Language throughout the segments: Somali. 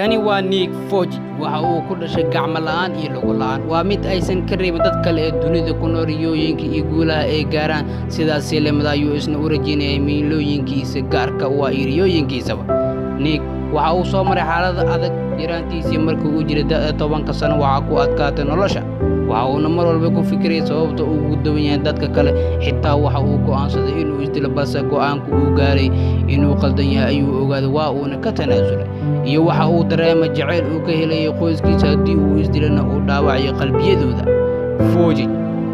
Kani waa Nick Fuji waxa uu ku dhashay gacmo la'aan iyo lugo la'aan waa mid aysan ka reebin dad kale ee dunida ku nool riyooyinka iyo guulaha ay gaaraan sidaas lamada ayuu isna u rajeynayay milooyinkiisa gaarka waa riyooyinkiisaba Nick waxa uu soo maray xaalad adag yaraantiisii markii uu jiray 10 sano waxa ku adkaatay nolosha waxa uu mar walba ku fikiray sababta uu ugu dawan yahay dadka kale xitaa waxa uu go'aansaday inuu isdilo balse go'aanku uu gaaray inuu qaldan yahay ayuu ogaaday waa uu ka tanaasulay iyo waxa uu dareemay jacayl uu ka helay qoyskiisa hadii uu isdilana uu dhaawacayo qalbiyadooda Fuji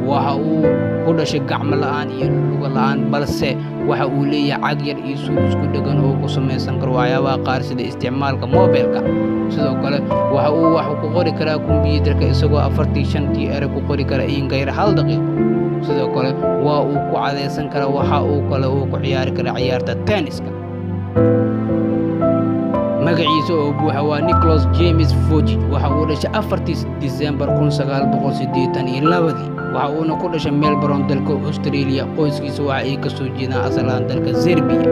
waxa uu ku dhashay gacmo la'aan iyo lugo la'aan balse waxa uu leeyahay cag yar iyo suud isku dhagan oo ku samaysan karo waxyaabaha qaar sida isticmaalka mobilka sidoo kale waxa uu wax ku qori karaa kombiyuutarka isagoo 45 eray ku qori kara in gayr hal daqiiqo sidoo kale waa uu ku cadeysan kara waxa uu kale uu ku ciyaari kara ciyaarta tenniska magaciisa oo buuxa waa Nicholas James Fuji waxa uu dhashay 4 December 1982 waxa uu ku dhashay Melbourne dalka Australia qoyskiisa waxa ay ka soo jeedaan asalaan dalka Serbia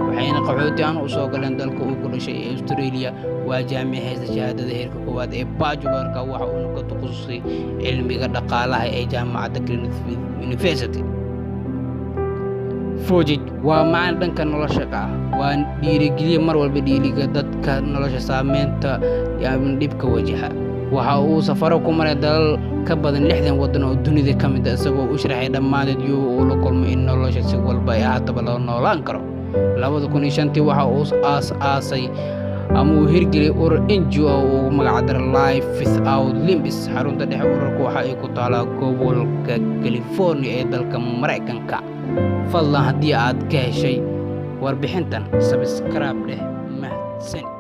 waxayna qaxooti aan u soo galeen dalka uu ku dhashay Australia waa jaamacadda shahaadada heerka koowaad ee bachelorka waxa uu ka takhasusay cilmiga dhaqaalaha ee jaamacadda Griffith University Fuji waa macaan dhanka nolosha waa dhiirigeliye mar walba dhiiriga dadka nolosha saameynta dhibka wajaha waxa uu safaro ku maray dalal ka badan 60 wadan oo dunida kamid ah isagoo u sharaxay dhammaanad uu la kulmay in nolosha si walba ay ahaataba loo noolaan karo 2005 waxa uu aasay ama uu hirgeliyay urur NGO oo magac daray Life Without Limits xarunta dhexe ururka waxa ay ku taalaa gobolka California ee dalka Mareykanka fadlan haddii aad ka heshay warbixintan subscribe leh mahadsan